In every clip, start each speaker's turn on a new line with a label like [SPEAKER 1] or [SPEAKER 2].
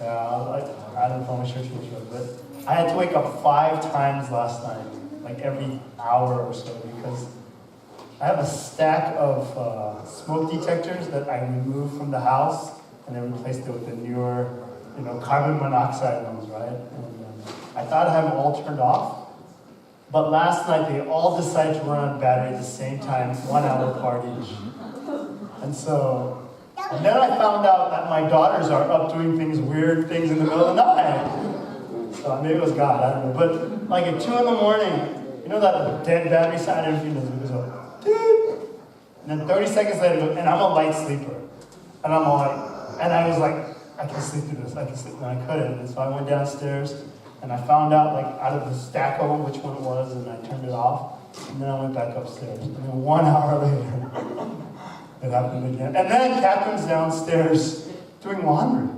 [SPEAKER 1] Yeah, I don't know, my church was short, but I had to wake up 5 times last night, like every hour or so, because I have a stack of smoke detectors that I removed from the house, and then replaced it with the newer, carbon monoxide ones, right? And I thought I had them all turned off, but last night they all decided to run on battery at the same time, 1 hour apart each. And then I found out that my daughters are up doing weird things in the middle of the night. So maybe it was God, I don't know. But like at 2 in the morning, you know that dead battery sound, everything goes up, dude. And then 30 seconds later, and I'm a light sleeper. And I'm all like, and I was like, I can sleep through this, I can sleep, and I couldn't. And so I went downstairs, and I found out, like, out of the stack of them, which one it was, and I turned it off. And then I went back upstairs. And then 1 hour later, it happened again. And then Catherine's downstairs doing laundry.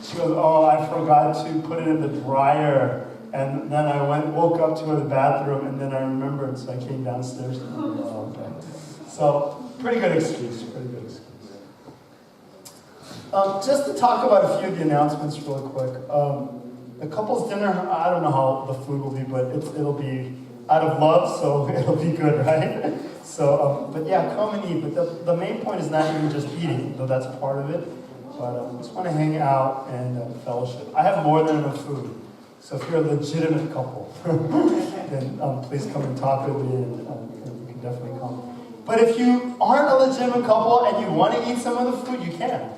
[SPEAKER 1] She goes, oh, I forgot to put it in the dryer. And then I woke up to the bathroom, and then I remembered, so I came downstairs. Oh, okay. So, pretty good excuse. Just to talk about a few of the announcements really quick. The couple's dinner, I don't know how the food will be, but it'll be out of love, so it'll be good, right? So, but yeah, come and eat. But the main point is not even just eating, though that's part of it. But just want to hang out and fellowship. I have more than enough food. So if you're a legitimate couple, then please come and talk with me, and you can definitely come. But if you aren't a legitimate couple and you want to eat some of the food, you can.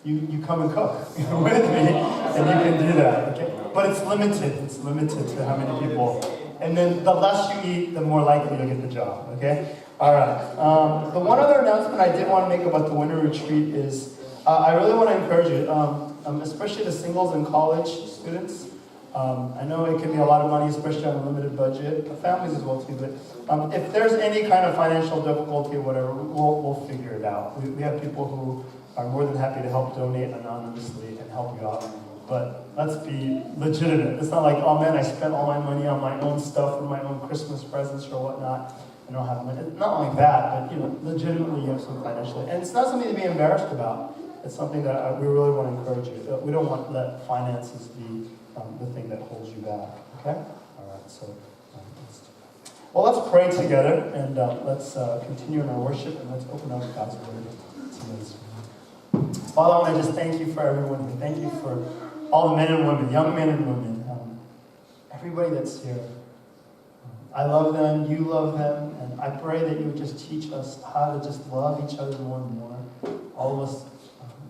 [SPEAKER 1] You come and cook with me, and you can do that. Okay? But it's limited. It's limited to how many people. And then the less you eat, the more likely you'll get the job. Okay? All right. The one other announcement I did want to make about the winter retreat is I really want to encourage you, especially the singles and college students. I know it can be a lot of money, especially on a limited budget. Families as well too. But if there's any kind of financial difficulty or whatever, we'll figure it out. We have people who are more than happy to help donate anonymously and help you out. But let's be legitimate. It's not like, oh man, I spent all my money on my own stuff or my own Christmas presents or whatnot. I don't have money. It's not like that, but legitimately you have some financial. And it's not something to be embarrassed about. It's something that we really want to encourage you. We don't want to let finances be the thing that holds you back. Okay? All right. So let's do that. Well, let's pray together, and let's continue in our worship, and let's open up God's word to us. Father, I want to just thank you for everyone here. Thank you for all the men and women, young men and women, everybody that's here. I love them, you love them, and I pray that you would just teach us how to just love each other more and more. All of us,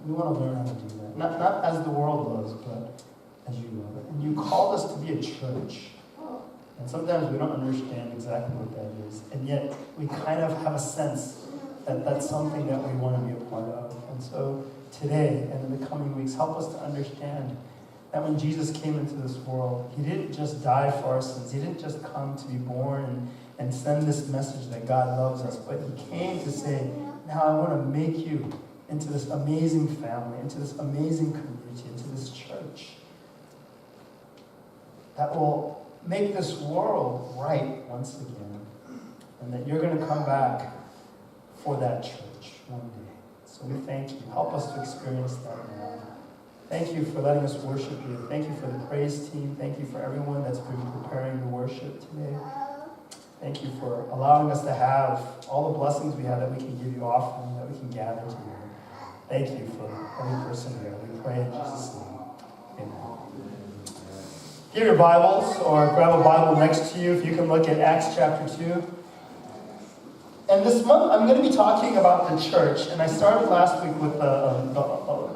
[SPEAKER 1] we want to learn how to do that. Not as the world loves, but as you love it. And you called us to be a church. And sometimes we don't understand exactly what that is. And yet, we kind of have a sense that that's something that we want to be a part of. And so today and in the coming weeks, help us to understand that when Jesus came into this world, he didn't just die for our sins. He didn't just come to be born and send this message that God loves us, but he came to say, now I want to make you into this amazing family, into this amazing community, into this church that will make this world right once again, and that you're going to come back for that church one day. So we thank you. Help us to experience that now. Thank you for letting us worship you. Thank you for the praise team. Thank you for everyone that's been preparing the worship today. Thank you for allowing us to have all the blessings we have, that we can give you offering, that we can gather together. Thank you for every person here. We pray in Jesus' name. Amen. Get your Bibles, or grab a Bible next to you if you can look at Acts chapter 2. And this month I'm going to be talking about the church, and I started last week with the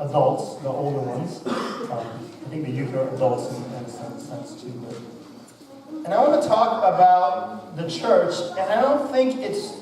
[SPEAKER 1] adults, the older ones. I think the youth are adults in some sense too. And I want to talk about the church, and I don't think it's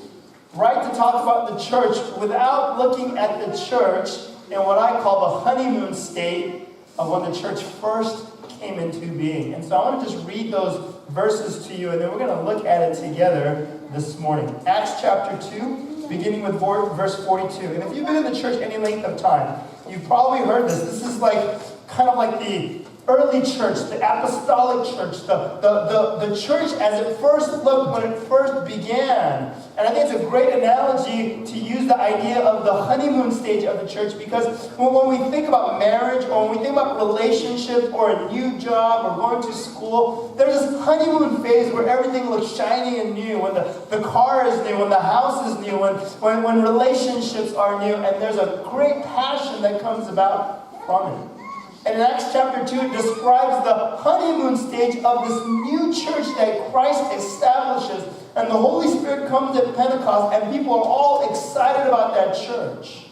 [SPEAKER 1] right to talk about the church without looking at the church in what I call the honeymoon state of when the church first came into being. And so I want to just read those verses to you, and then we're going to look at it together this morning. Acts chapter 2, beginning with verse 42. And if you've been in the church any length of time, you've probably heard this. This is like kind of like early church, the apostolic church, the church as it first looked when it first began. And I think it's a great analogy to use the idea of the honeymoon stage of the church, because when we think about marriage, or when we think about relationships, or a new job, or going to school, there's this honeymoon phase where everything looks shiny and new, when the car is new, when the house is new, when relationships are new, and there's a great passion that comes about from it. And in Acts chapter 2, it describes the honeymoon stage of this new church that Christ establishes. And the Holy Spirit comes at Pentecost, and people are all excited about that church.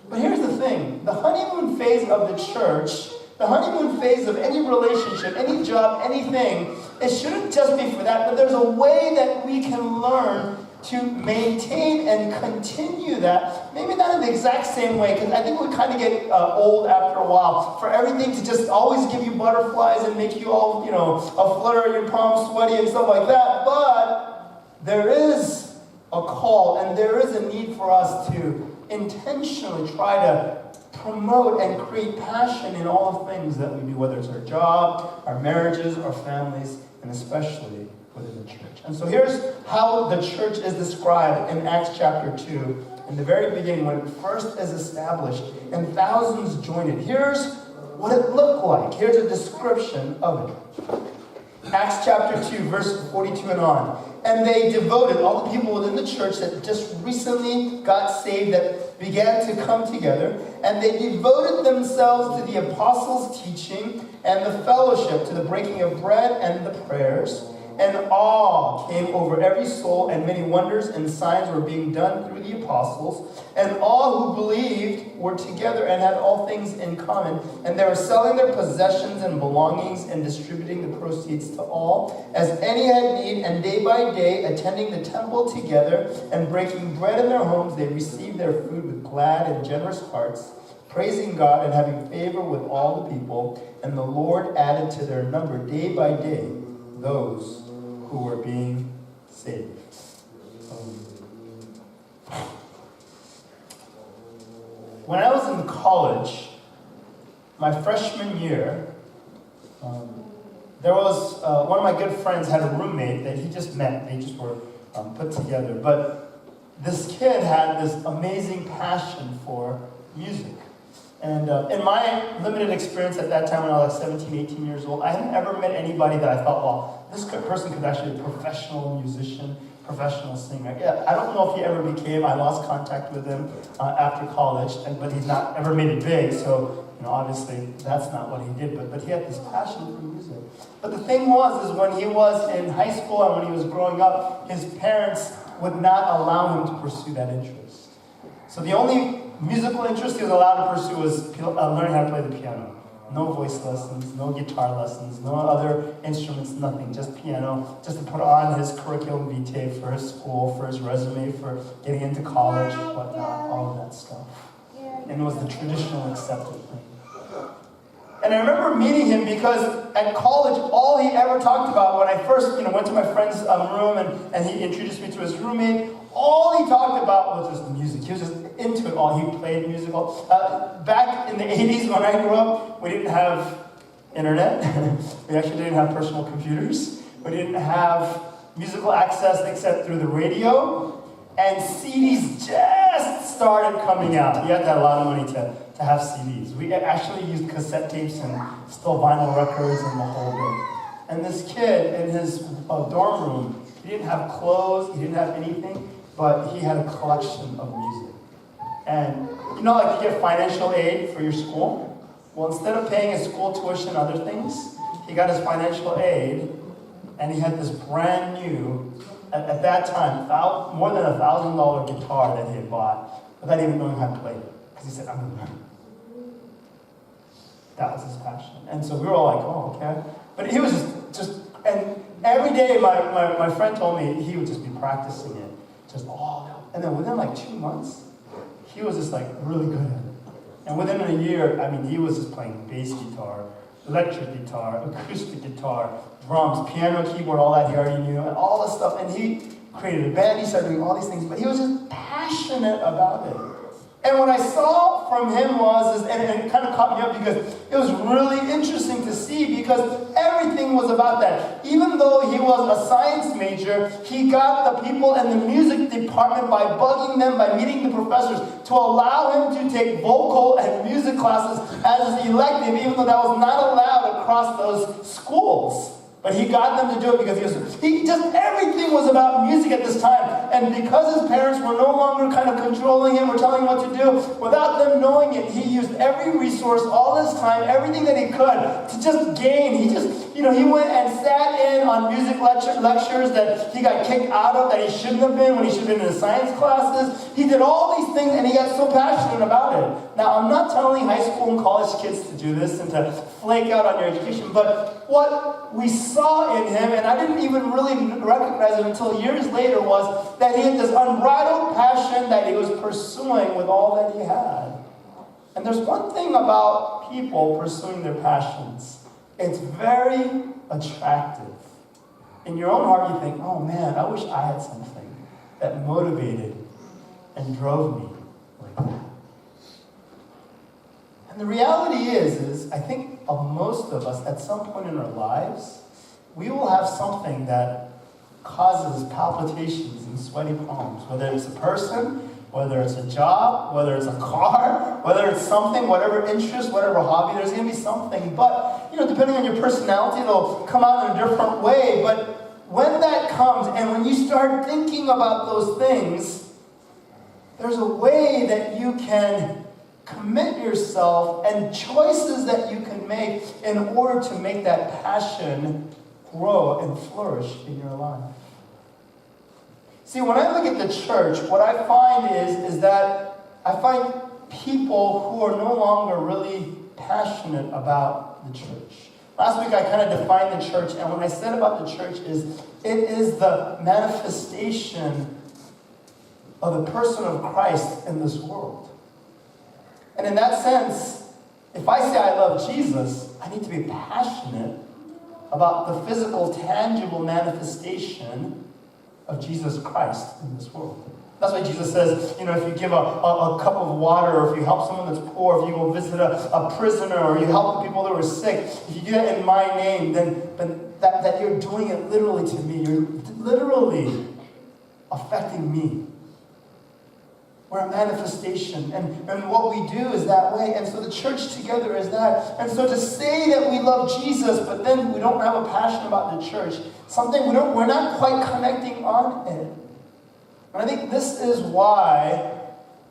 [SPEAKER 1] But here's the thing. The honeymoon phase of the church, the honeymoon phase of any relationship, any job, anything, it shouldn't just be for that, but there's a way that we can learn to maintain and continue that. Maybe not in the exact same way, because I think we kind of get old after a while for everything to just always give you butterflies and make you all, a flutter, your palms sweaty and stuff like that. But there is a call, and there is a need for us to intentionally try to promote and create passion in all the things that we do, whether it's our job, our marriages, our families, and especially within the church. And so here's how the church is described in Acts chapter 2. In the very beginning, when it first is established, and thousands joined it. Here's what it looked like. Here's a description of it. Acts chapter 2, verse 42 and on. And they devoted, all the people within the church that just recently got saved, that began to come together, and they devoted themselves to the apostles' teaching and the fellowship, to the breaking of bread and the prayers. And awe came over every soul, and many wonders and signs were being done through the apostles. And all who believed were together and had all things in common. And they were selling their possessions and belongings and distributing the proceeds to all, as any had need. And day by day, attending the temple together and breaking bread in their homes, they received their food with glad and generous hearts, praising God and having favor with all the people. And the Lord added to their number day by day those who were being saved. When I was in college, my freshman year, there was one of my good friends had a roommate that he just met. They just were put together. But this kid had this amazing passion for music. And in my limited experience at that time when I was 17, 18 years old, I hadn't ever met anybody that I thought, well, this person could actually be a professional musician, professional singer. Yeah, I don't know if he ever became. I lost contact with him after college, but he's not ever made it big, so obviously that's not what he did, but he had this passion for music. But the thing was, is when he was in high school and when he was growing up, his parents would not allow him to pursue that interest. So the only musical interest he was allowed to pursue was learning how to play the piano. No voice lessons, no guitar lessons, no other instruments, nothing, just piano, just to put on his curriculum vitae for his school, for his resume, for getting into college, whatnot, all of that stuff. And it was the traditional accepted thing. And I remember meeting him because at college, all he ever talked about, when I first went to my friend's room and he introduced me to his roommate, all he talked about was just music. He was just into it all. He played musical. Back in the 80s when I grew up, we didn't have internet. We actually didn't have personal computers. We didn't have musical access except through the radio. And CDs just started coming out. You had to have a lot of money to have CDs. We actually used cassette tapes and still vinyl records and the whole bit. And this kid in his dorm room, he didn't have clothes, he didn't have anything, but he had a collection of music. And like you get financial aid for your school? Well, instead of paying his school tuition and other things, he got his financial aid, and he had this brand new, at that time, more than $1,000 guitar that he had bought, without even knowing how to play it. Because he said, I'm going to learn. That was his passion. And so we were all like, oh, okay. But he was just and every day my friend told me he would just be practicing it. And then within like 2 months, he was just like really good at it. And within a year, he was just playing bass guitar, electric guitar, acoustic guitar, drums, piano, keyboard, all that he already knew, and all this stuff. And he created a band, he started doing all these things, but he was just passionate about it. And when I saw from him and it kind of caught me up because it was really interesting to see because everything was about that. Even though he was a science major, he got the people in the music department by bugging them, by meeting the professors, to allow him to take vocal and music classes as his elective, even though that was not allowed across those schools. But he got them to do it because everything was about music at this time. And because his parents were no longer kind of controlling him or telling him what to do, without them knowing it, he used every resource, all his time, everything that he could to just gain. He went and sat in on music lectures that he got kicked out of, that he shouldn't have been when he should have been in his science classes. He did all these things and he got so passionate about it. Now, I'm not telling high school and college kids to do this and to flake out on your education, but what we saw in him, and I didn't even really recognize it until years later, was that he had this unbridled passion that he was pursuing with all that he had. And there's one thing about people pursuing their passions. It's very attractive. In your own heart, you think, oh man, I wish I had something that motivated and drove me like that. And the reality is I think of most of us at some point in our lives, we will have something that causes palpitations and sweaty palms, whether it's a person, whether it's a job, whether it's a car, whether it's something, whatever interest, whatever hobby, there's going to be something. But, depending on your personality, it'll come out in a different way. But when that comes, and when you start thinking about those things, there's a way that you can commit yourself and choices that you can make in order to make that passion grow and flourish in your life. See, when I look at the church, what I find is that I find people who are no longer really passionate about the church. Last week I kind of defined the church, and what I said about the church is it is the manifestation of the person of Christ in this world. And in that sense, if I say I love Jesus, I need to be passionate about the physical, tangible manifestation of Jesus Christ in this world. That's why Jesus says, if you give a cup of water, or if you help someone that's poor, if you go visit a prisoner, or you help the people that were sick, if you do that in my name, then that you're doing it literally to me. You're literally affecting me. We're a manifestation, and what we do is that way, and so the church together is that. And so to say that we love Jesus, but then we don't have a passion about the church, we're not quite connecting on it. And I think this is why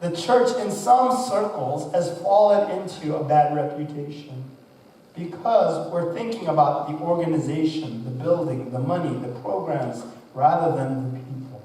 [SPEAKER 1] the church in some circles has fallen into a bad reputation. Because we're thinking about the organization, the building, the money, the programs, rather than the people.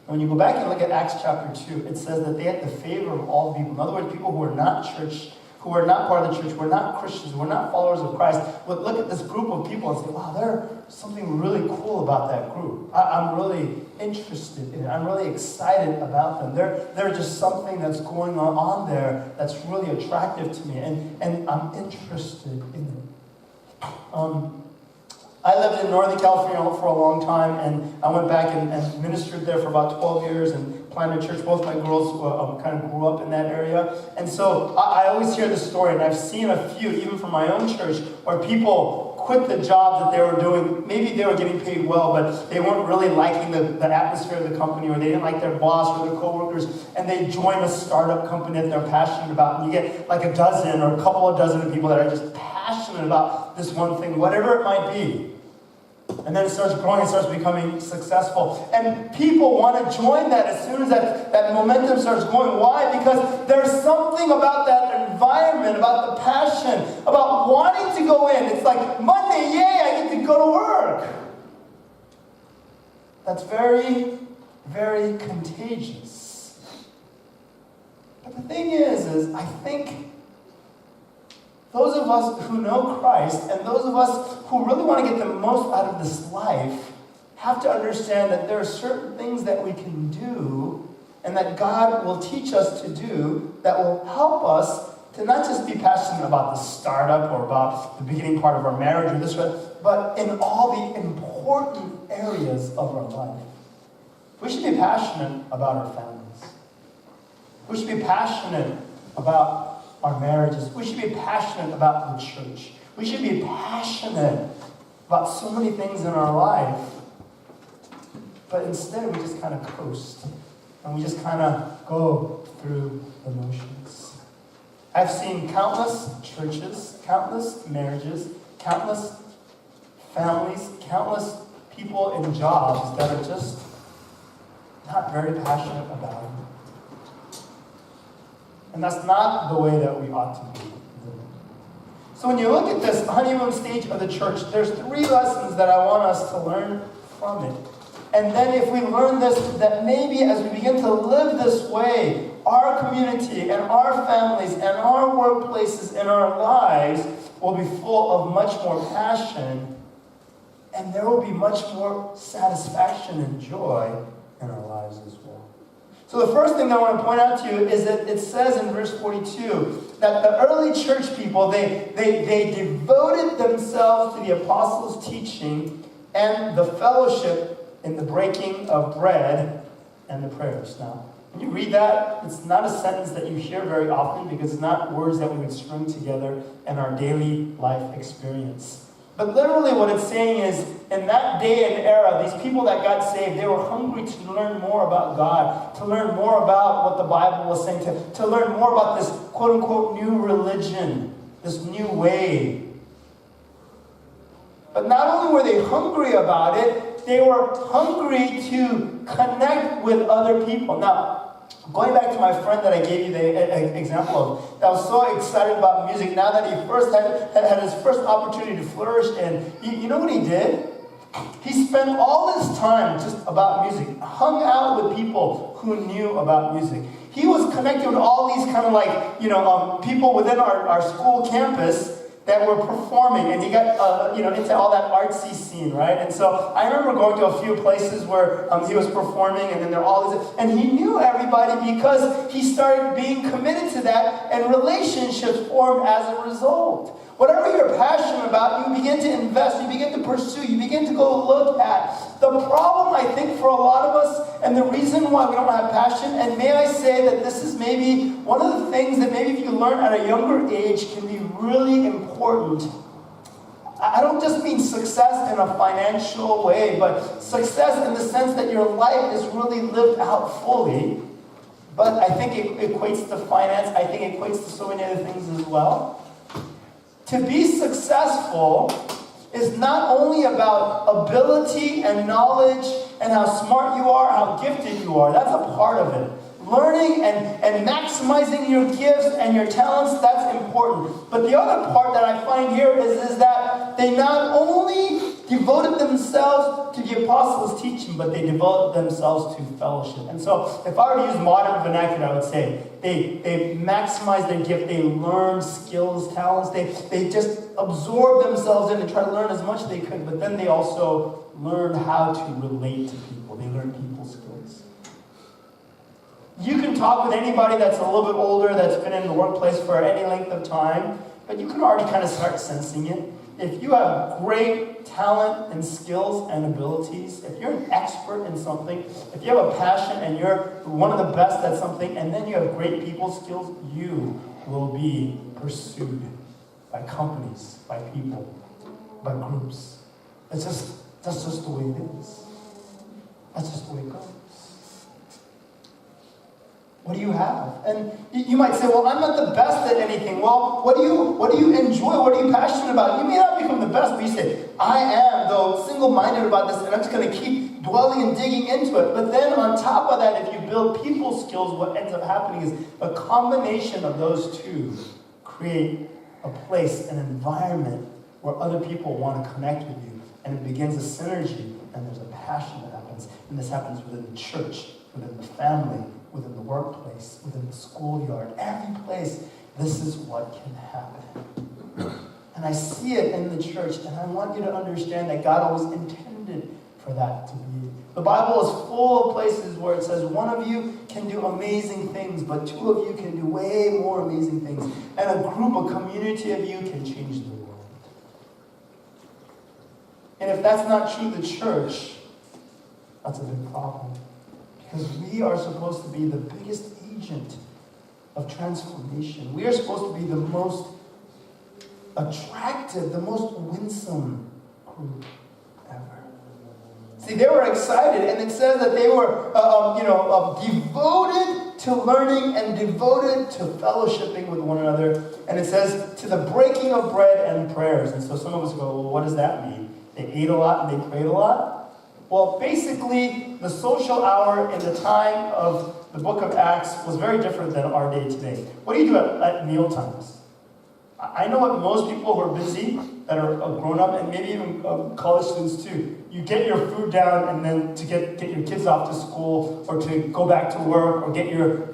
[SPEAKER 1] When you go back and look at Acts chapter 2, it says that they had the favor of all people. In other words, people who are not church, who are not part of the church, who are not Christians, who are not followers of Christ, would look at this group of people and say, wow, there's something really cool about that group. I'm really interested in it. I'm really excited about them. There's just something that's going on there that's really attractive to me, and I'm interested in it. I lived in Northern California for a long time, and I went back and ministered there for about 12 years and planted a church. Both my girls kind of grew up in that area. And so I always hear the story, and I've seen a few, even from my own church, where people quit the job that they were doing. Maybe they were getting paid well, but they weren't really liking the atmosphere of the company, or they didn't like their boss or their coworkers, and they join a startup company that they're passionate about. And you get like a dozen or a couple of dozen of people that are just passionate about this one thing, whatever it might be. And then it starts growing, it starts becoming successful. And people want to join that as soon as that momentum starts going. Why? Because there's something about that environment, about the passion, about wanting to go in. It's like, Monday, yay, I get to go to work. That's very, very contagious. But the thing is I think those of us who know Christ and those of us who really want to get the most out of this life have to understand that there are certain things that we can do and that God will teach us to do that will help us to not just be passionate about the startup or about the beginning part of our marriage or this, but in all the important areas of our life. We should be passionate about our families. We should be passionate about our marriages. We should be passionate about the church. We should be passionate about so many things in our life. But instead, we just kind of coast. And we just kind of go through the motions. I've seen countless churches, countless marriages, countless families, countless people in jobs that are just not very passionate about it. And that's not the way that we ought to be. So when you look at this honeymoon stage of the church, there's 3 lessons that I want us to learn from it. And then if we learn this, that maybe as we begin to live this way, our community and our families and our workplaces and our lives will be full of much more passion, and there will be much more satisfaction and joy in our lives as well. So the first thing I want to point out to you is that it says in verse 42 that the early church people, they devoted themselves to the apostles' teaching and the fellowship in the breaking of bread and the prayers. Now, when you read that, it's not a sentence that you hear very often because it's not words that we would string together in our daily life experience. But literally what it's saying is, in that day and era, these people that got saved, they were hungry to learn more about God, to learn more about what the Bible was saying, to learn more about this quote-unquote new religion, this new way. But not only were they hungry about it, they were hungry to connect with other people. Now, going back to my friend that I gave you the example of, that was so excited about music, now that he first had his first opportunity to flourish in, you know what he did? He spent all his time just about music, hung out with people who knew about music. He was connected with all these kind of like, people within our school campus that were performing, and he got into all that artsy scene, right? And so I remember going to a few places where he was performing, and then there are all these, and he knew everybody because he started being committed to that, and relationships formed as a result. Whatever you're passionate about, you begin to invest, you begin to pursue, you begin to go look at. The problem, I think, for a lot of us, and the reason why we don't have passion, and may I say that this is maybe one of the things that maybe if you learn at a younger age can be really important. I don't just mean success in a financial way, but success in the sense that your life is really lived out fully. But I think it equates to finance. I think it equates to so many other things as well. To be successful is not only about ability and knowledge and how smart you are, how gifted you are. That's a part of it. Learning and maximizing your gifts and your talents, that's important. But the other part that I find here is that they not only devoted themselves to the apostles' teaching, but they devoted themselves to fellowship. And so, if I were to use modern vernacular, I would say they maximize their gift, they learn skills, talents, they just absorb themselves in and try to learn as much as they could, but then they also learn how to relate to people. They learn people skills. You can talk with anybody that's a little bit older, that's been in the workplace for any length of time, but you can already kind of start sensing it. If you have great talent and skills and abilities, if you're an expert in something, if you have a passion and you're one of the best at something, and then you have great people skills, you will be pursued by companies, by people, by groups. That's just the way it is. That's just the way it goes. What do you have? And you might say, well, I'm not the best at anything. Well, what do you enjoy? What are you passionate about? You may not become the best, but you say, I am, though, single-minded about this, and I'm just going to keep dwelling and digging into it. But then on top of that, if you build people skills, what ends up happening is a combination of those two create a place, an environment where other people want to connect with you. And it begins a synergy, and there's a passion that happens. And this happens within the church, within the family, within the workplace, within the schoolyard, every place, this is what can happen. And I see it in the church, and I want you to understand that God always intended for that to be. The Bible is full of places where it says one of you can do amazing things, but two of you can do way more amazing things. And a group, a community of you can change the world. And if that's not true of the church, that's a big problem. Because we are supposed to be the biggest agent of transformation. We are supposed to be the most attractive, the most winsome group ever. See, they were excited, and it says that they were, devoted to learning and devoted to fellowshipping with one another. And it says, to the breaking of bread and prayers. And so some of us go, well, what does that mean? They ate a lot and they prayed a lot? Well, basically, the social hour in the time of the book of Acts was very different than our day today. What do you do at meal times? I know what most people who are busy, that are grown up, and maybe even college students too, you get your food down and then to get your kids off to school or to go back to work or get your,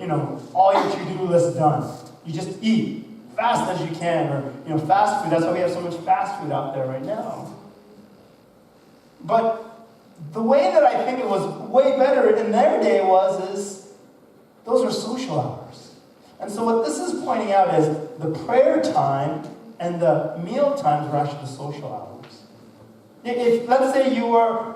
[SPEAKER 1] all your to-do list done. You just eat fast as you can, or, fast food. That's why we have so much fast food out there right now. But the way that I think it was way better in their day is those are social hours. And so what this is pointing out is the prayer time and the meal times were actually the social hours. If, let's say you were,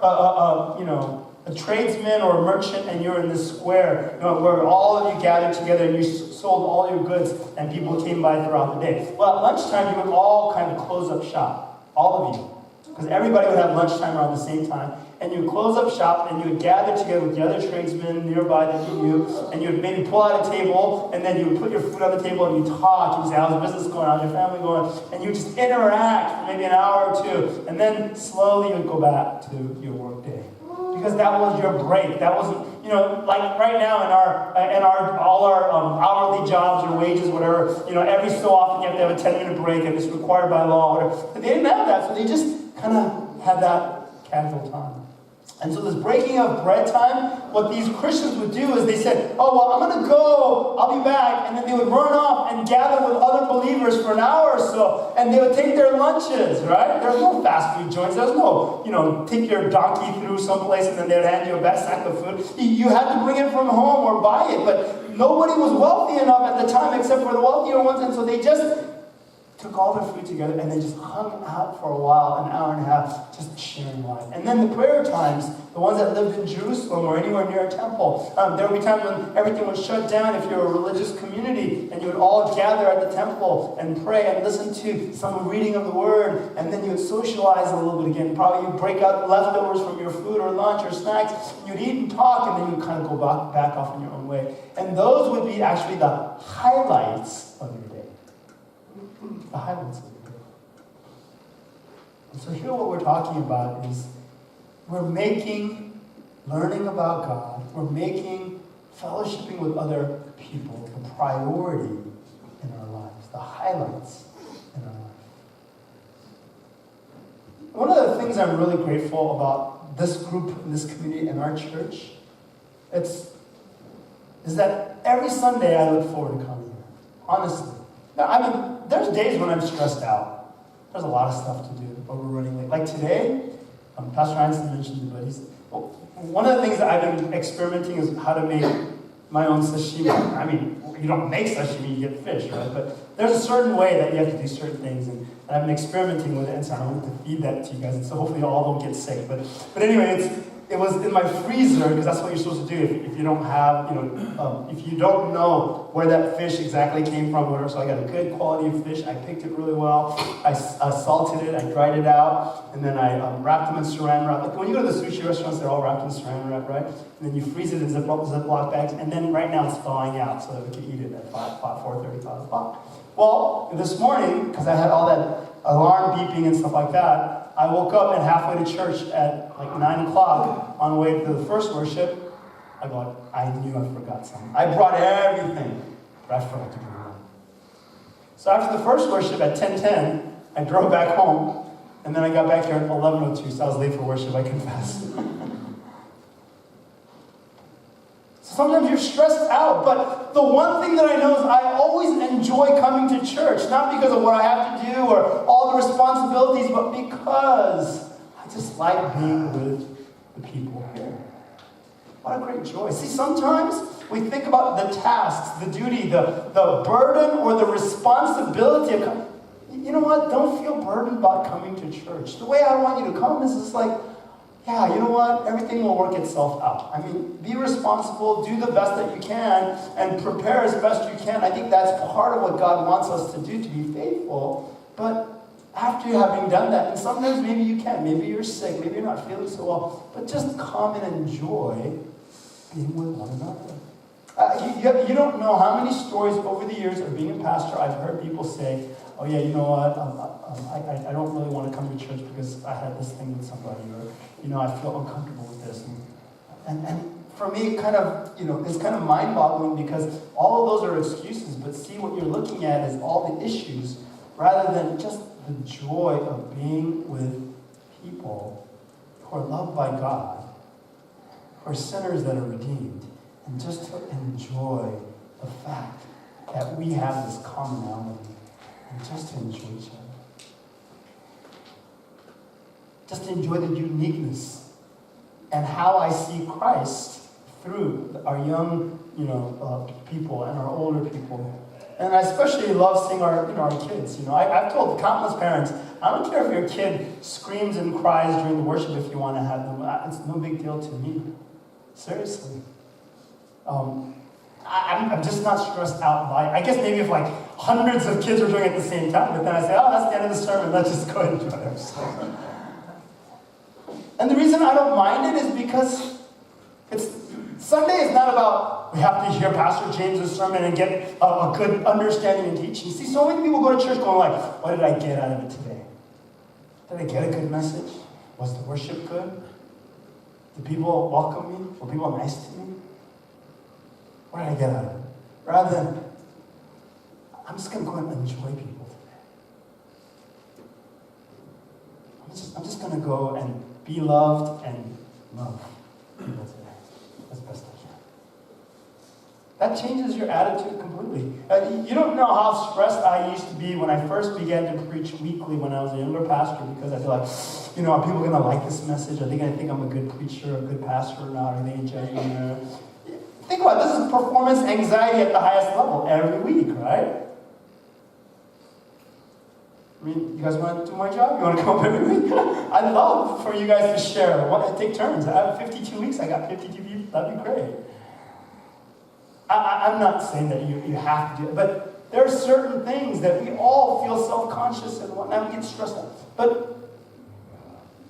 [SPEAKER 1] a tradesman or a merchant and you're in this square, where all of you gathered together and you sold all your goods and people came by throughout the day. Well, at lunchtime you would all kind of close up shop, all of you. Because everybody would have lunchtime around the same time. And you would close up shop and you would gather together with the other tradesmen nearby that you knew. And you would maybe pull out a table and then you would put your food on the table and you talk. And you say, how's the business going? How's your family going? And you would just interact for maybe an hour or two. And then slowly you would go back to your work day. Because that was your break. That wasn't, like right now in all our hourly jobs or wages, whatever, every so often you have to have a 10-minute break and it's required by law, whatever. But they didn't have that, so they just kind of had that casual time. And so this breaking of bread time, what these Christians would do is they said, oh, well, I'm going to go, I'll be back. And then they would run off and gather with other believers for an hour or so. And they would take their lunches, right? There was no fast food joints. There was no, take your donkey through someplace and then they'd hand you a sack of food. You had to bring it from home or buy it. But nobody was wealthy enough at the time except for the wealthier ones. And so they just took all their food together and they just hung out for a while, an hour and a half, just sharing wine. And then the prayer times, the ones that lived in Jerusalem or anywhere near a temple, there would be times when everything was shut down if you're a religious community, and you would all gather at the temple and pray and listen to some reading of the word, and then you would socialize a little bit again. Probably you'd break out leftovers from your food or lunch or snacks, you'd eat and talk, and then you'd kind of go back off in your own way. And those would be actually the highlights of your day. The highlights of the day. And so here what we're talking about is we're making learning about God, we're making fellowshipping with other people the priority in our lives, the highlights in our life. One of the things I'm really grateful about this group, in this community, in our church, is that every Sunday I look forward to coming here. Honestly. Now, there's days when I'm stressed out. There's a lot of stuff to do, but we're running late. Like today, Pastor Einstein mentioned it, but one of the things that I've been experimenting is how to make my own sashimi. You don't make sashimi, you get fish, right? But there's a certain way that you have to do certain things, and I've been experimenting with it, and so I want to feed that to you guys, and so hopefully all don't get sick. But anyway, it was in my freezer, because that's what you're supposed to do if you don't have, if you don't know where that fish exactly came from, whatever. So I got a good quality of fish. I picked it really well. I salted it. I dried it out. And then I wrapped them in saran wrap. Like when you go to the sushi restaurants, they're all wrapped in saran wrap, right? And then you freeze it in Ziploc bags. And then right now it's thawing out so that we can eat it at 4:30, 5 o'clock. Well, this morning, because I had all that alarm beeping and stuff like that, I woke up and halfway to church at like 9 o'clock on the way to the first worship, I knew I forgot something. I brought everything, but I forgot to bring it home. So after the first worship at 10:10, I drove back home, and then I got back here at 11:02, so I was late for worship, I confess. Sometimes you're stressed out, but the one thing that I know is I always enjoy coming to church, not because of what I have to do or all the responsibilities, but because I just like being with the people here. What a great joy. See, sometimes we think about the tasks, the duty, the burden or the responsibility of coming. You know what? Don't feel burdened about coming to church. The way I want you to come is just like, yeah, you know what? Everything will work itself out. I mean, be responsible, do the best that you can, and prepare as best you can. I think that's part of what God wants us to do, to be faithful. But after having done that, and sometimes maybe you can't, maybe you're sick, maybe you're not feeling so well, but just come and enjoy being with one another. You don't know how many stories over the years of being a pastor I've heard people say, oh yeah, you know what, I don't really want to come to church because I had this thing with somebody, or, you know, I feel uncomfortable with this. And for me, it kind of, it's kind of mind-boggling because all of those are excuses, but see, what you're looking at is all the issues rather than just the joy of being with people who are loved by God, who are sinners that are redeemed, and just to enjoy the fact that we have this commonality, and just to enjoy each other. Just to enjoy the uniqueness and how I see Christ through our young, people and our older people. And I especially love seeing our kids. I've told countless parents, I don't care if your kid screams and cries during the worship if you want to have them. It's no big deal to me. Seriously. I'm just not stressed out by it. I guess maybe if like hundreds of kids are doing it at the same time, but then I say, oh, that's the end of the sermon. Let's just go and enjoy ourselves. And the reason I don't mind it is because Sunday is not about we have to hear Pastor James' sermon and get a good understanding and teaching. See, so many people go to church going like, what did I get out of it today? Did I get a good message? Was the worship good? Did people welcome me? Were people nice to me? What did I get out of it? Rather than, I'm just going to go and enjoy people today. I'm just going to go and be loved and love people today as best I can. That changes your attitude completely. You don't know how stressed I used to be when I first began to preach weekly when I was a younger pastor, because I feel like, are people going to like this message? Are they going to think I'm a good preacher, a good pastor or not? Are they judging me? Think about it. This is performance anxiety at the highest level every week, right? I mean, you guys want to do my job? You want to come up every week? I'd love for you guys to share. Take turns. I have 52 weeks. I got 52 people. That'd be great. I'm not saying that you have to do it, but there are certain things that we all feel self-conscious and whatnot. We get stressed out. But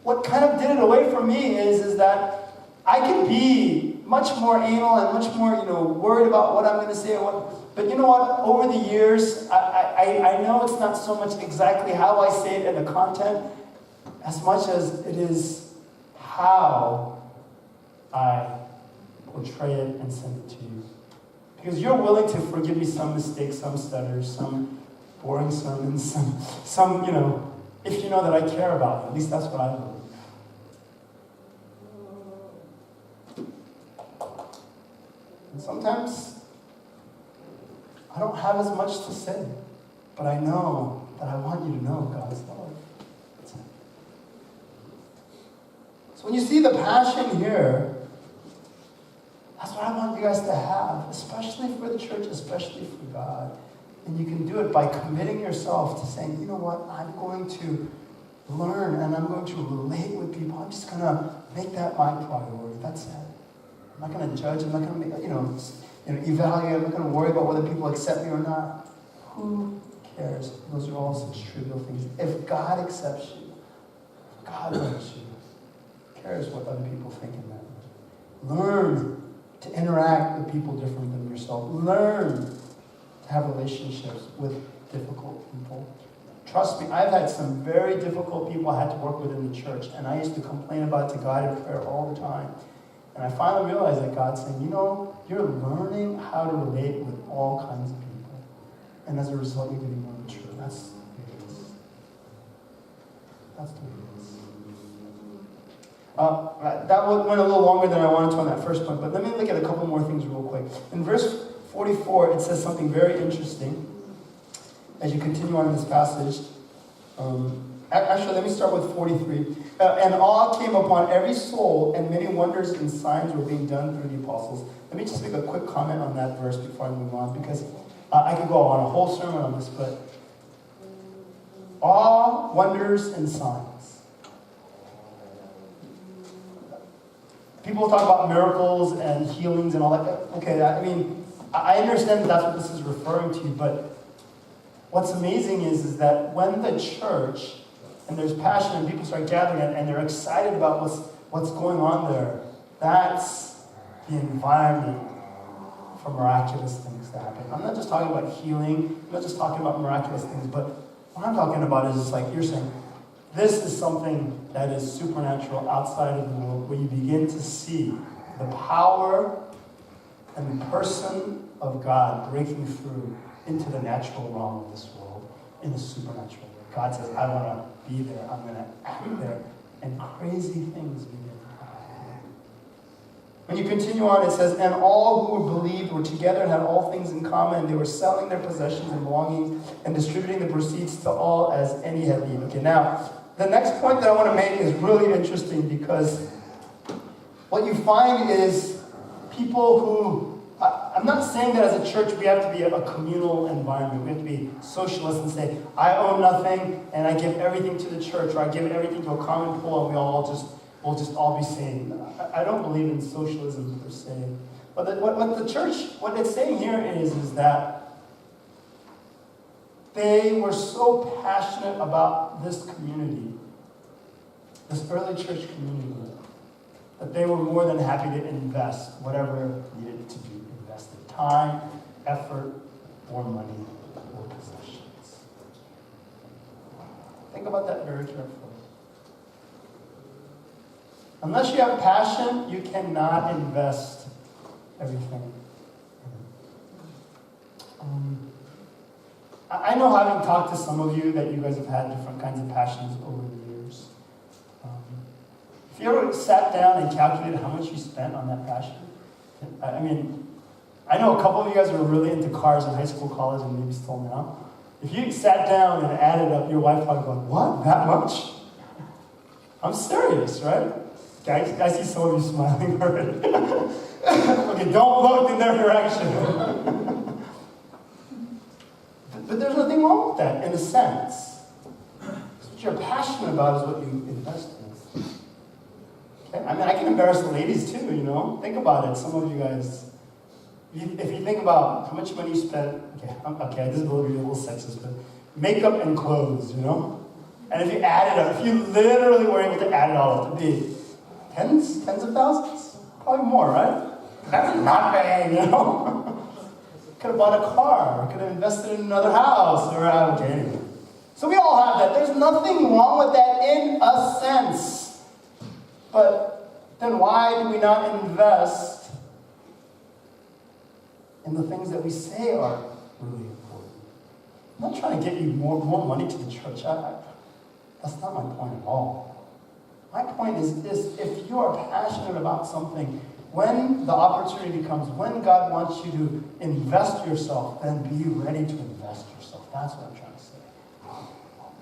[SPEAKER 1] what kind of did it away from me is that I can be much more anal and much more, worried about what I'm going to say. But you know what? Over the years, I know it's not so much exactly how I say it and the content, as much as it is how I portray it and send it to you. Because you're willing to forgive me some mistakes, some stutters, some boring sermons, some, if you know that I care about you. At least that's what I believe. And sometimes I don't have as much to say, but I know that I want you to know God's love. So when you see the passion here, that's what I want you guys to have, especially for the church, especially for God. And you can do it by committing yourself to saying, you know what, I'm going to learn and I'm going to relate with people. I'm just going to make that my priority. That's it. I'm not going to judge. I'm not going to make, evaluate. I'm not going to worry about whether people accept me or not. Who cares? Those are all such trivial things. If God accepts you, if God loves you, who cares what other people think in that? Learn to interact with people different than yourself. Learn to have relationships with difficult people. Trust me, I've had some very difficult people I had to work with in the church, and I used to complain about it to God in prayer all the time. And I finally realized that God's saying, you're learning how to relate with all kinds of people. And as a result, you're getting more mature. That's the way it is. That's the way it is. That went a little longer than I wanted to on that first point, but let me look at a couple more things real quick. In verse 44, it says something very interesting as you continue on in this passage. Actually, let me start with 43. And awe came upon every soul, and many wonders and signs were being done through the apostles. Let me just make a quick comment on that verse before I move on, because I could go on a whole sermon on this, but awe, wonders, and signs. People talk about miracles and healings and all that. Okay, I mean, I understand that that's what this is referring to, but what's amazing is that when the church, and there's passion and people start gathering and they're excited about what's going on there, that's the environment for miraculous things to happen. I'm not just talking about healing, I'm not just talking about miraculous things, but what I'm talking about is just like you're saying, this is something that is supernatural outside of the world, where you begin to see the power and the person of God breaking through into the natural realm of this world in a supernatural way. God says, I want to be there, I'm going to act there, and crazy things begin to happen. When you continue on, it says, and all who believed were together and had all things in common, and they were selling their possessions and belongings and distributing the proceeds to all as any had need. Okay, now, the next point that I want to make is really interesting, because what you find is people who, I'm not saying that as a church we have to be a communal environment. We have to be socialist and say, I own nothing and I give everything to the church, or I give everything to a common pool and we'll just all be saved. I don't believe in socialism per se. But what the church, what it's saying here is that they were so passionate about this community, this early church community, that they were more than happy to invest whatever needed to be invested. Time, effort, or money, or possessions. Think about that very carefully. Unless you have passion, you cannot invest everything. I know, having talked to some of you, that you guys have had different kinds of passions over the years. If you ever sat down and calculated how much you spent on that passion, I mean, I know a couple of you guys were really into cars in high school, college, and maybe still now. If you sat down and added up, your wife probably going, what, that much? I'm serious, right? Guys, I see some of you smiling already. Okay, don't look in their direction. But there's nothing wrong with that, in a sense. What you're passionate about is what you invest in. Okay? I mean, I can embarrass the ladies too, you know? Think about it, some of you guys. If you think about how much money you spent, okay, this is a little sexist, but makeup and clothes, you know? And if you add it up, if you literally were able to add it all up, it'd be tens of thousands? Probably more, right? That's not bad, you know? Could have bought a car, or could have invested in another house, or okay, anyway. So we all have that. There's nothing wrong with that in a sense. But then why do we not invest in the things that we say are really important? I'm not trying to get you more money to the church. That's not my point at all. My point is this: if you are passionate about something, when the opportunity comes, when God wants you to invest yourself, then be ready to invest yourself. That's what I'm trying to say.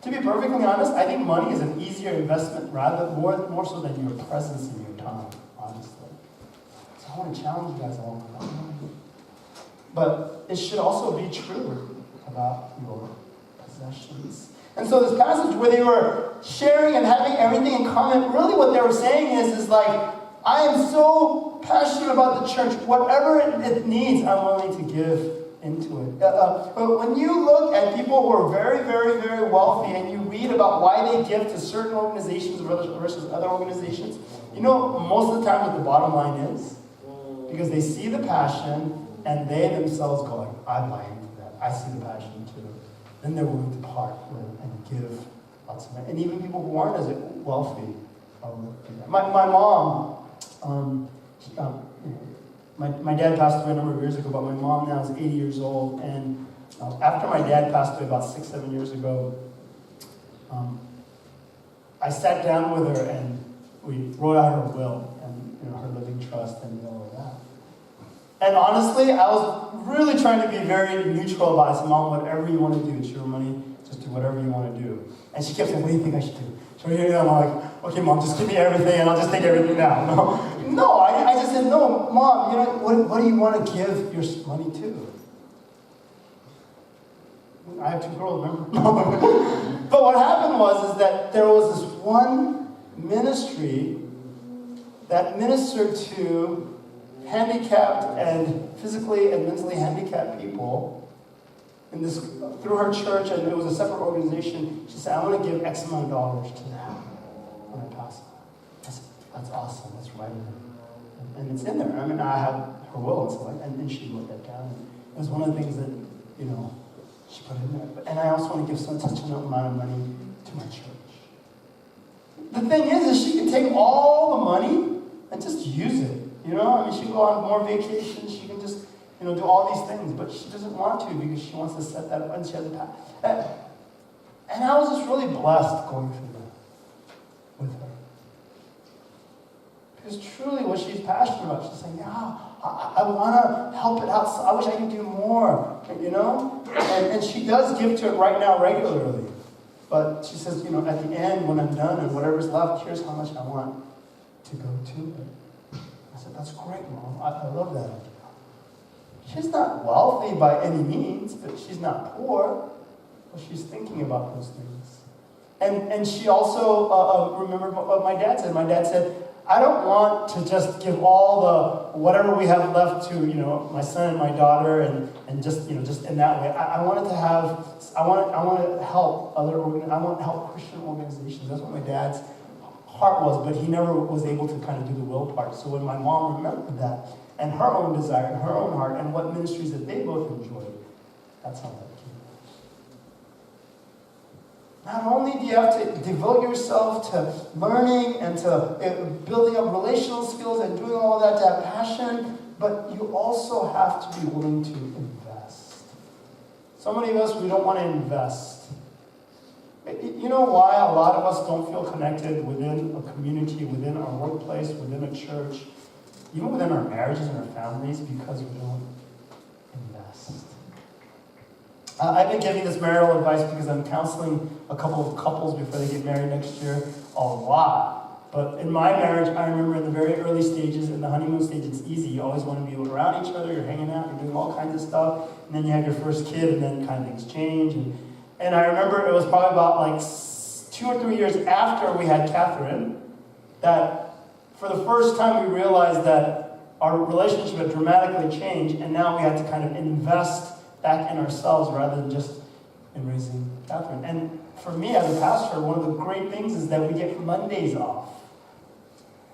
[SPEAKER 1] To be perfectly honest, I think money is an easier investment, more so than your presence and your time, honestly. So I want to challenge you guys all about money. But it should also be true about your possessions. And so this passage where they were sharing and having everything in common, really what they were saying is like, I am so passionate about the church. Whatever it needs, I'm willing to give into it. But when you look at people who are very, very, very wealthy and you read about why they give to certain organizations versus other organizations, you know most of the time what the bottom line is? Because they see the passion and they themselves go, like, I buy into that. I see the passion too. Then they're willing to part with and give lots of money. And even people who aren't as wealthy do that. My mom, my dad passed away a number of years ago, but my mom now is 80 years old. And after my dad passed away about 6-7 years ago, I sat down with her and we wrote out her will and her living trust and all of that. And honestly, I was really trying to be very neutral about it. I said, Mom, whatever you want to do, it's your money. Just do whatever you want to do. And she kept saying, what do you think I should do? So I'm like, okay, Mom, just give me everything and I'll just take everything now. No, I just said, no, Mom, you know, what do you want to give your money to? I have 2 girls, remember? But what happened was that there was this one ministry that minister to handicapped and physically and mentally handicapped people in this through her church, and it was a separate organization. She said, I want to give X amount of dollars to that when I pass on. I said, that's awesome, that's right. And it's in there. I mean, I have her will, and so and she wrote that down. It was one of the things that, she put in there. And I also want to give such an amount of money to my church. The thing is she can take all the money and just use it. I mean, she can go on more vacations. She can just, do all these things. But she doesn't want to because she wants to set that up and she has a path. And I was just really blessed going through that with her. Because truly what she's passionate about, she's saying, yeah, I want to help it out. So I wish I could do more, And she does give to it right now regularly. But she says, at the end, when I'm done and whatever's left, here's how much I want to go to it. I said, that's great, Mom. I love that idea. She's not wealthy by any means, but she's not poor. But she's thinking about those things. And she also remembered what my dad said. My dad said, I don't want to just give all the whatever we have left to my son and my daughter and just just in that way. I want to help I want to help Christian organizations. That's what my dad's heart was, but he never was able to kind of do the will part. So when my mom remembered that and her own desire and her own heart and what ministries that they both enjoyed, that's how that came. Not only do you have to devote yourself to learning and to building up relational skills and doing all of that to have passion, but you also have to be willing to invest. So many of us, we don't want to invest. You know why a lot of us don't feel connected within a community, within our workplace, within a church, even within our marriages and our families? Because we don't invest. I've been giving this marital advice because I'm counseling a couple of couples before they get married next year a lot. But in my marriage, I remember in the very early stages, in the honeymoon stage, it's easy. You always want to be around each other, you're hanging out, you're doing all kinds of stuff, and then you have your first kid, and then kind of things change. And I remember it was probably about like 2 or 3 years after we had Catherine that for the first time we realized that our relationship had dramatically changed, and now we had to kind of invest back in ourselves rather than just in raising Catherine. And for me as a pastor, one of the great things is that we get Mondays off.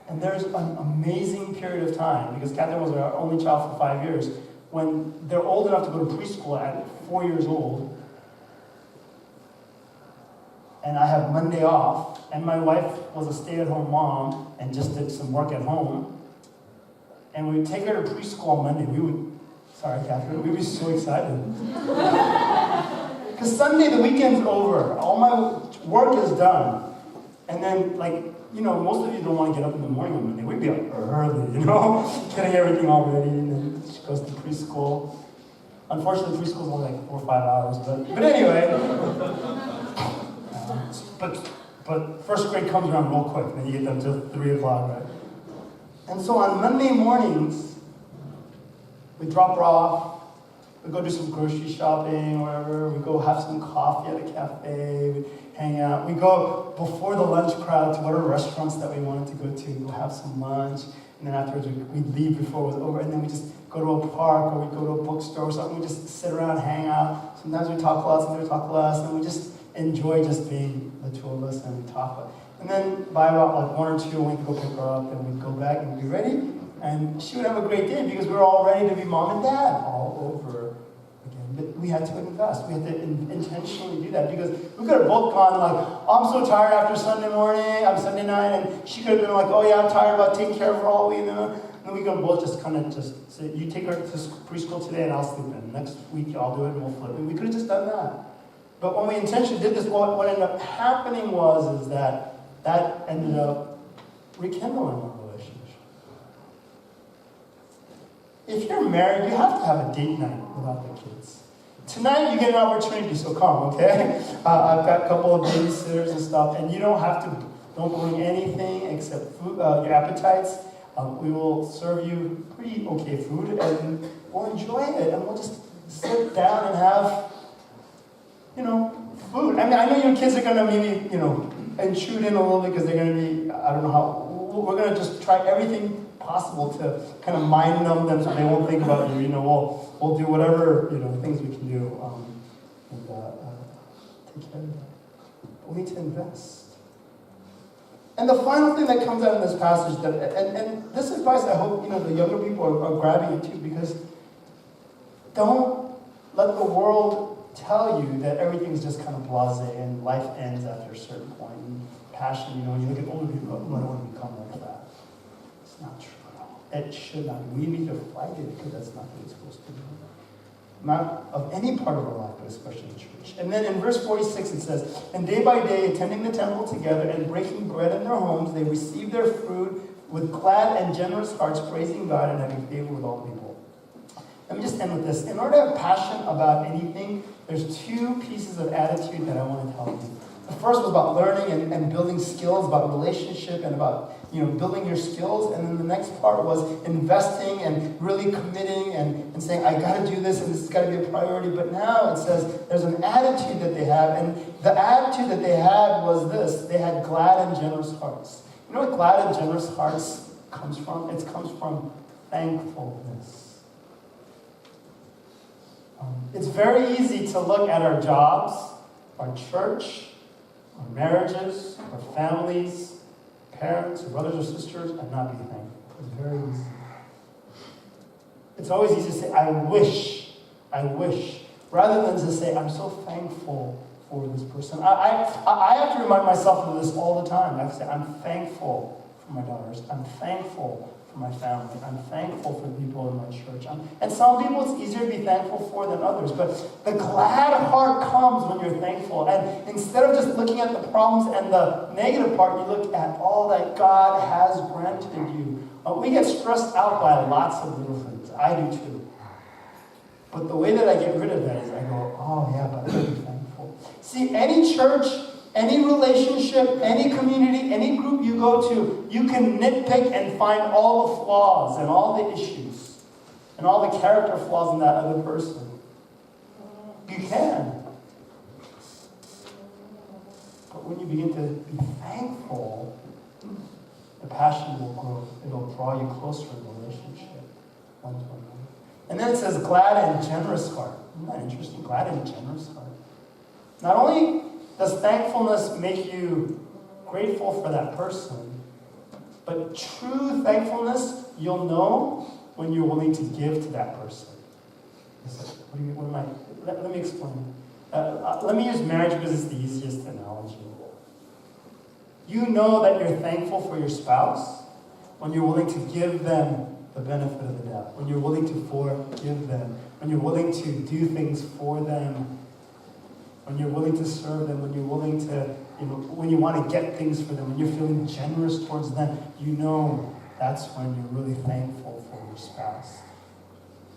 [SPEAKER 1] And there's an amazing period of time, because Catherine was our only child for 5 years, when they're old enough to go to preschool at 4 years old, and I have Monday off, and my wife was a stay-at-home mom and just did some work at home, and we'd take her to preschool on Monday. Sorry, Catherine, we'd be so excited. Because Sunday, the weekend's over. All my work is done. And then, most of you don't want to get up in the morning on Monday. We'd be up early, getting everything all ready, and then she goes to preschool. Unfortunately, preschool's only like 4 or 5 hours, but anyway. But first grade comes around real quick, then you get them till 3 o'clock, right? And so on Monday mornings, we drop her off, we go do some grocery shopping or whatever, we go have some coffee at a cafe, we hang out, we go before the lunch crowd to whatever restaurants that we wanted to go to, we go have some lunch, and then afterwards we leave before it was over, and then we just go to a park or we go to a bookstore or something, we just sit around, hang out. Sometimes we talk a lot, sometimes we talk less, and we just enjoy just being the two of us and we talk. And then by about 1 or 2, we'd go pick her up and we'd go back and be ready. And she would have a great day because we were all ready to be mom and dad all over again. But we had to invest. We had to intentionally do that because we could have both gone I'm so tired after Sunday Sunday night, and she could have been oh yeah, I'm tired about taking care of her all week. And then we could both just kind of just say, you take her to preschool today and I'll sleep in. Next week I'll do it and we'll flip. And we could have just done that. But when we intentionally did this, what ended up happening is that ended up rekindling our relationship. If you're married, you have to have a date night without the kids. Tonight, you get an opportunity, so come, okay? I've got a couple of babysitters and stuff, and you don't bring anything except food, your appetites. We will serve you pretty okay food, and we'll enjoy it, and we'll just sit down and have, food. I mean, I know your kids are going to maybe, intrude in a little bit because they're going to be, I don't know we're going to just try everything possible to kind of mind numb them so they won't think about you. We'll do whatever, things we can do and take care of that. But we need to invest. And the final thing that comes out in this passage, and this advice I hope the younger people are grabbing it too, because don't let the world tell you that everything's just kind of blasé and life ends after a certain point. And passion, when you look at older people, I don't want to become like that. It's not true at all. It should not. We need to fight it because that's not what it's supposed to be. Not of any part of our life, but especially in church. And then in verse 46 it says, and day by day, attending the temple together and breaking bread in their homes, they received their food with glad and generous hearts, praising God and having favor with all people. Let me just end with this. In order to have passion about anything, there's two pieces of attitude that I want to tell you. The first was about learning and building skills, about relationship and about building your skills. And then the next part was investing and really committing and saying, I got to do this and this has got to be a priority. But now it says there's an attitude that they have. And the attitude that they had was this. They had glad and generous hearts. You know what glad and generous hearts comes from? It comes from thankfulness. It's very easy to look at our jobs, our church, our marriages, our families, parents, or brothers or sisters, and not be thankful. It's very easy. It's always easy to say, I wish, rather than to say, I'm so thankful for this person. I have to remind myself of this all the time. I have to say, I'm thankful for my daughters. I'm thankful for my family. I'm thankful for the people in my church. And some people it's easier to be thankful for than others. But the glad heart comes when you're thankful. And instead of just looking at the problems and the negative part, you look at all that God has granted you. We get stressed out by lots of little things. I do too. But the way that I get rid of that is I go, oh yeah, but I'm thankful. See, any church, any relationship, any community, any group you go to, you can nitpick and find all the flaws and all the issues and all the character flaws in that other person. You can. But when you begin to be thankful, the passion will grow. It'll draw you closer in the relationship. One to another. And then it says glad and generous heart. Isn't that interesting? Glad and generous heart. Not only does thankfulness make you grateful for that person, but true thankfulness, you'll know when you're willing to give to that person. Let me explain. Let me use marriage because it's the easiest analogy. You know that you're thankful for your spouse when you're willing to give them the benefit of the doubt, when you're willing to forgive them, when you're willing to do things for them, when you're willing to serve them, when you're willing to, when you want to get things for them, when you're feeling generous towards them, you know that's when you're really thankful for your spouse.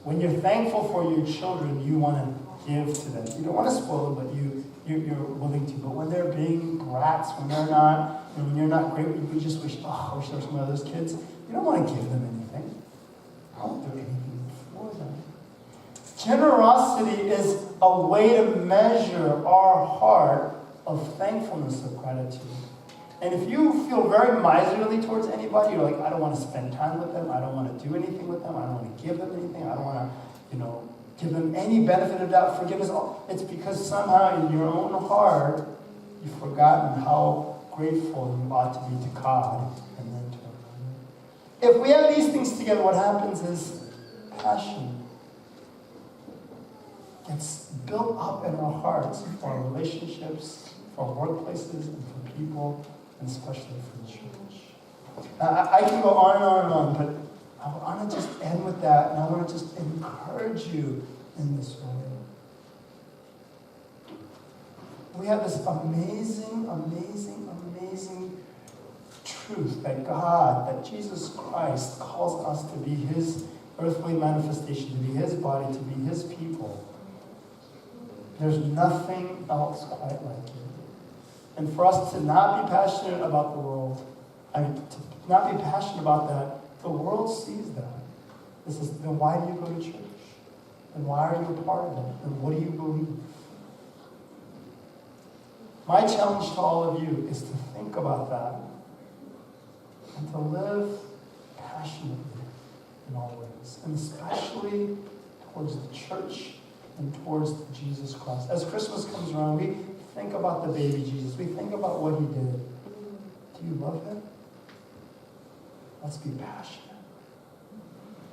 [SPEAKER 1] When you're thankful for your children, you want to give to them. You don't want to spoil them, but you're willing to. But when they're being brats, when they're not, when you're not great, you just wish, I wish there were some of those kids. You don't want to give them anything. I won't do anything for them. Generosity is a way to measure our heart of thankfulness, of gratitude. And if you feel very miserly towards anybody, you're like, I don't want to spend time with them, I don't want to do anything with them, I don't want to give them anything, I don't want to, give them any benefit of doubt, forgiveness. It's because somehow in your own heart, you've forgotten how grateful you ought to be to God and then to another. If we have these things together, what happens is passion gets built up in our hearts for our relationships, for our workplaces, and for people, and especially for the church. I can go on and on and on, but I want to just end with that, and I want to just encourage you in this way. We have this amazing, amazing, amazing truth that God, that Jesus Christ calls us to be His earthly manifestation, to be His body, to be His people. There's nothing else quite like it. And for us to not be passionate about the world, to not be passionate about that, the world sees that. This is, then why do you go to church? And why are you a part of it? And what do you believe? My challenge to all of you is to think about that. and to live passionately in all ways, and especially towards the church and towards Jesus Christ. As Christmas comes around, we think about the baby Jesus. We think about what he did. Do you love him? Let's be passionate.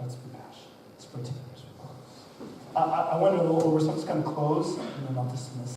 [SPEAKER 1] Let's be passionate. Let's pray together as we close. I went a little over, so I'm just going to close, and then I'll dismiss.